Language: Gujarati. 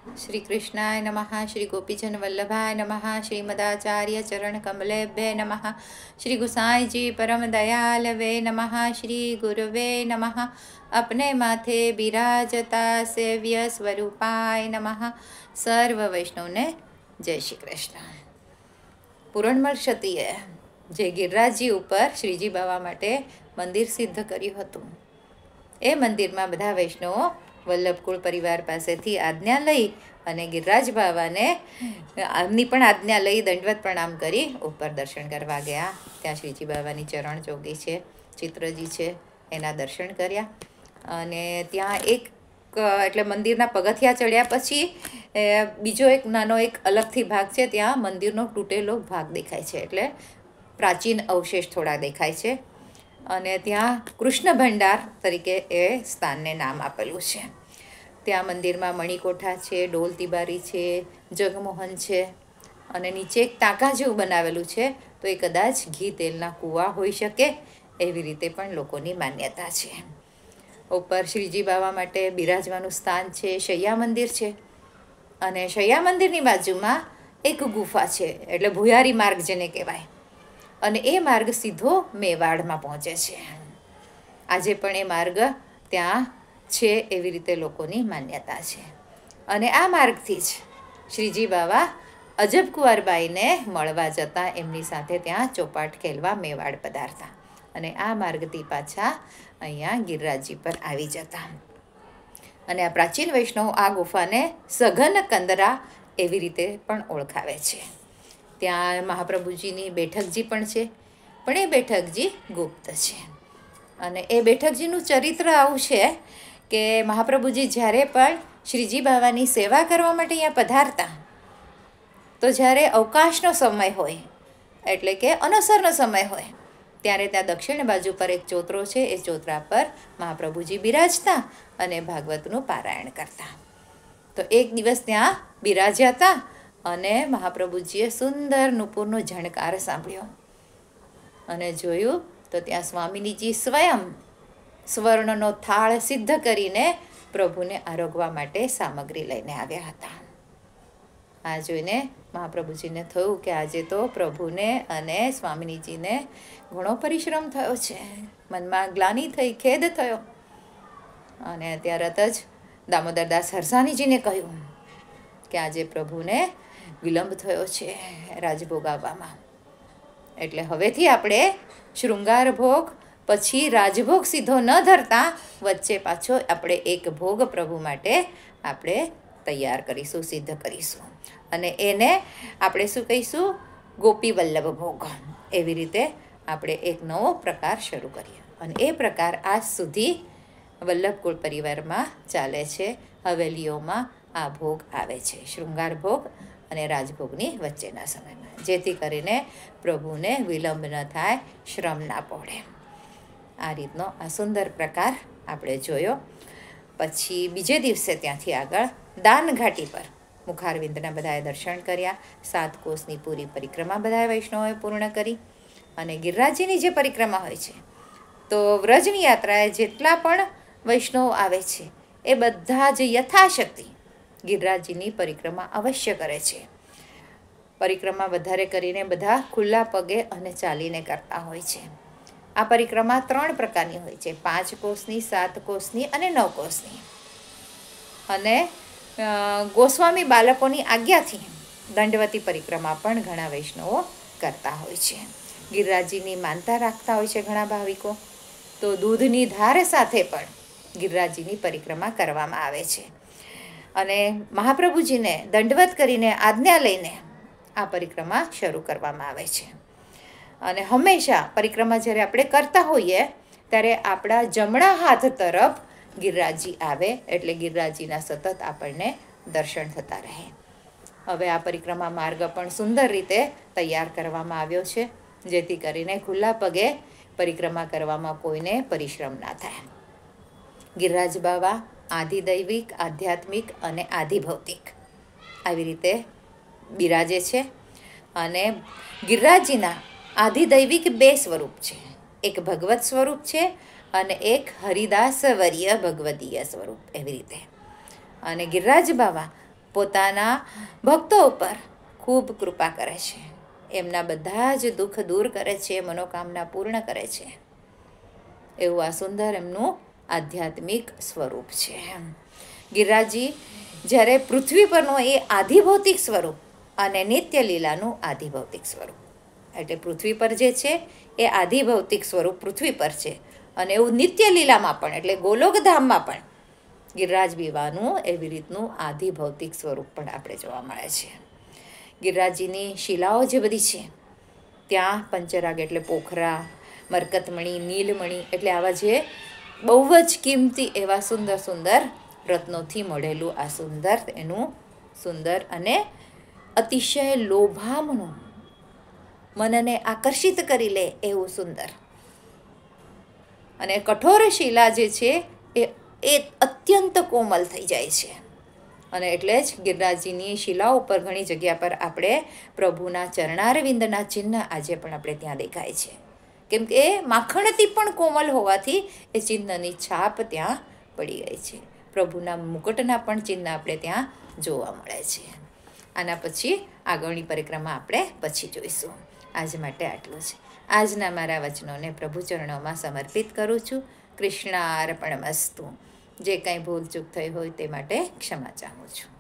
श्री कृष्णाय नमः। श्री गोपीजन वल्लभाय नमः। श्रीमदाचार्य चरण कमलेभ्ये नमः। श्री गुसाई जी परम दयालवे नमः। श्री गुरुवे नमः। अपने माथे बिराजता सेव्य स्वरूपाय नमः। सर्व वैष्णव ने जय श्री कृष्ण। પૂરણમલ ક્ષત્રિય જે ગિરિરાજજી ઉપર શ્રીજી બાવા માટે મંદિર સિદ્ધ કર્યું હતું, એ મંદિરમાં બધા વૈષ્ણવો વલ્લભકુળ પરિવાર પાસેથી આજ્ઞા લઈ અને ગિરિરાજ બાવાને આમની પણ આજ્ઞા લઈ દંડવત પ્રણામ કરી ઉપર દર્શન કરવા ગયા. ત્યાં શ્રીજી બાવાની ચરણ ચોગી છે, ચિત્રજી છે, એના દર્શન કર્યા. અને ત્યાં એક એટલે મંદિરના પગથિયા ચડ્યા પછી બીજો એક નાનો એક અલગથી ભાગ છે, ત્યાં મંદિરનો તૂટેલો ભાગ દેખાય છે, એટલે પ્રાચીન અવશેષ થોડા દેખાય છે. અને ત્યાં કૃષ્ણ ભંડાર તરીકે એ સ્થાનને નામ આપેલું છે. ત્યાં મંદિરમાં મણિકોઠા છે, ડોલ તિબારી છે, જગમોહન છે, અને નીચે એક ટાંકા જેવું બનાવેલું છે, તો એ કદાચ ઘી તેલના કૂવા હોઈ શકે એવી રીતે પણ લોકોની માન્યતા છે. ઉપર શ્રીજી બાવા માટે બિરાજવાનું સ્થાન છે, શૈયા મંદિર છે. અને શૈયા મંદિરની બાજુમાં એક ગુફા છે, એટલે ભુયારી માર્ગ જેને કહેવાય. અને એ માર્ગ સીધો મેવાડમાં પહોંચે છે. આજે પણ એ માર્ગ ત્યાં છે એવી રીતે લોકોની માન્યતા છે. અને આ માર્ગથી જ શ્રીજી બાવા અજબ કુંવરબાઈને મળવા જતા એમની સાથે ત્યાં ચોપાટ ખેલવા મેવાડ પધારતા. અને આ માર્ગથી પાછા અહીંયા ગિરિરાજજી પર આવી જતા. અને આ પ્રાચીન વૈષ્ણવ આ ગુફાને સઘન કંદરા એવી રીતે પણ ઓળખાવે છે. ત્યાં મહાપ્રભુજીની બેઠકજી પણ છે, પણ એ બેઠકજી ગુપ્ત છે. અને એ બેઠકજીનું ચરિત્ર આવું છે કે મહાપ્રભુજી જ્યારે પણ શ્રીજી બાવાની સેવા કરવા માટે અહીંયા પધારતા, તો જ્યારે અવકાશનો સમય હોય, એટલે કે અનવસરનો સમય હોય, ત્યારે ત્યાં દક્ષિણ બાજુ પર એક ચોતરો છે, એ ચોતરા પર મહાપ્રભુજી બિરાજતા અને ભાગવતનું પારાયણ કરતા. તો એક દિવસ ત્યાં બિરાજ્યા હતા અને મહાપ્રભુજીએ સુંદર નુપુરનો ઝણકાર સાંભળ્યો અને જોયું તો ત્યાં સ્વામિનીજી સ્વયં સ્વર્ણનો થાળ સિદ્ધ કરીને પ્રભુને આરોગવા માટે સામગ્રી લઈને આવ્યા હતા. આ જોઈને મહાપ્રભુજીને થયું કે આજે તો પ્રભુને અને સ્વામિનીજીને ઘણો પરિશ્રમ થયો છે. મનમાં ગ્લાનિ થઈ, ખેદ થયો. અને તરત જ દામોદરદાસ હરસાણીજીને કહ્યું કે આજે પ્રભુને વિલંબ થયો છે રાજભોગ આવવામાં, એટલે હવેથી આપણે શૃંગાર ભોગ પછી રાજભોગ સીધો ન ધરતા વચ્ચે પાછો આપણે એક ભોગ પ્રભુ માટે આપણે તૈયાર કરીશું, સિદ્ધ કરીશું. અને એને આપણે શું કહીશું? ગોપી વલ્લભ ભોગ. એવી રીતે આપણે એક નવો પ્રકાર શરૂ કરીએ. અને એ પ્રકાર આજ સુધી વલ્લભકુળ પરિવારમાં ચાલે છે. હવેલીઓમાં આ ભોગ આવે છે, શૃંગાર ભોગ અને રાજભોગની વચ્ચેના સમયમાં, જેથી કરીને પ્રભુને વિલંબ ન થાય, શ્રમ ના પડે. આ રીતનો આ સુંદર પ્રકાર આપણે જોયો. પછી બીજે દિવસે ત્યાંથી આગળ દાનઘાટી પર મુખારવિંદના બધાએ દર્શન કર્યા. 7 કોસની પૂરી પરિક્રમા બધા વૈષ્ણવોએ પૂર્ણ કરી. અને ગિરિરાજજીની જે પરિક્રમા હોય છે, તો વ્રજની યાત્રાએ જેટલા પણ વૈષ્ણવો આવે છે એ બધા જ યથાશક્તિ ગિરિરાજજીની પરિક્રમા અવશ્ય કરે છે. પરિક્રમા વધારે કરીને બધા ખુલ્લા પગે અને ચાલીને કરતા હોય છે. આ પરિક્રમા 3 પ્રકારની હોય છે, 5 કોસની, 7 કોસની અને 9 કોસની. અને ગોસ્વામી બાલકોની આજ્ઞાથી દંડવતી પરિક્રમા પણ ઘણા વૈષ્ણવો કરતા હોય છે. ગિરિરાજજીની માનતા રાખતા હોય છે ઘણા ભાવિકો, તો દૂધની ધાર સાથે પણ ગિરિરાજજીની પરિક્રમા કરવામાં આવે છે. અને મહાપ્રભુજીને દંડવત કરીને આજ્ઞા લઈને આ પરિક્રમા શરૂ કરવામાં આવે છે. અને હંમેશા પરિક્રમા જ્યારે આપણે કરતા હોઈએ ત્યારે આપણા જમણા હાથ તરફ ગિરિરાજજી આવે, એટલે ગિરિરાજજીના સતત આપણને દર્શન થતા રહે. હવે આ પરિક્રમા માર્ગ પણ સુંદર રીતે તૈયાર કરવામાં આવ્યો છે, જેથી કરીને ખુલ્લા પગે પરિક્રમા કરવામાં કોઈને પરિશ્રમ ના થાય. ગિરિરાજ બાવા આધિદૈવિક, આધ્યાત્મિક અને આધિભૌતિક આવી રીતે બિરાજે છે. અને ગિરિરાજજીના આધિદૈવિક 2 સ્વરૂપ છે, એક ભગવત સ્વરૂપ છે અને એક હરિદાસ વર્ય ભગવદીય સ્વરૂપ, એવી રીતે. અને ગિરિરાજ બાવા પોતાના ભક્તો ઉપર ખૂબ કૃપા કરે છે, એમના બધા જ દુઃખ દૂર કરે છે, મનોકામના પૂર્ણ કરે છે. એવું આ સુંદર એમનું આધ્યાત્મિક સ્વરૂપ છે. ગિરિરાજજી જ્યારે પૃથ્વી પરનું એ આધિભૌતિક સ્વરૂપ અને નિત્ય લીલાનું આધિભૌતિક સ્વરૂપ, એટલે પૃથ્વી પર જે છે એ આધિભૌતિક સ્વરૂપ પૃથ્વી પર છે, અને એવું નિત્ય લીલામાં પણ એટલે ગોલોકધામમાં પણ ગિરિરાજ વિવાહનું એવી રીતનું આધિભૌતિક સ્વરૂપ પણ આપણે જોવા મળે છે. ગિરિરાજજીની શિલાઓ જે બધી છે ત્યાં પંચરાગ એટલે પોખરા, મરકતમણી, નીલમણી એટલે આવા જે બહુ જ કિંમતી એવા સુંદર સુંદર રત્નોથી મળેલું આ સુંદર એનું સુંદર અને અતિશય લોભામણું, મનને આકર્ષિત કરી લે એવું સુંદર. અને કઠોર શિલા જે છે એ અત્યંત કોમલ થઈ જાય છે. અને એટલે જ ગિરિરાજજીની શિલાઓ ઉપર ઘણી જગ્યા પર આપણે પ્રભુના ચરણારવિંદના ચિહ્ન આજે પણ આપણે ત્યાં દેખાય છે, કેમ કે એ માખણથી પણ કોમલ હોવાથી એ ચિહ્નની છાપ ત્યાં પડી ગઈ છે. પ્રભુના મુકુટના પણ ચિહ્ન આપણે ત્યાં જોવા મળે છે. આના પછી આગળની પરિક્રમા આપણે પછી જોઈશું. આજ માટે આટલું છે. આજના મારા વચનોને પ્રભુ ચરણોમાં સમર્પિત કરું છું. કૃષ્ણાર્પણમસ્તુ. જે કંઈ ભૂલચૂક થઈ હોય તે માટે ક્ષમા ચાહું છું.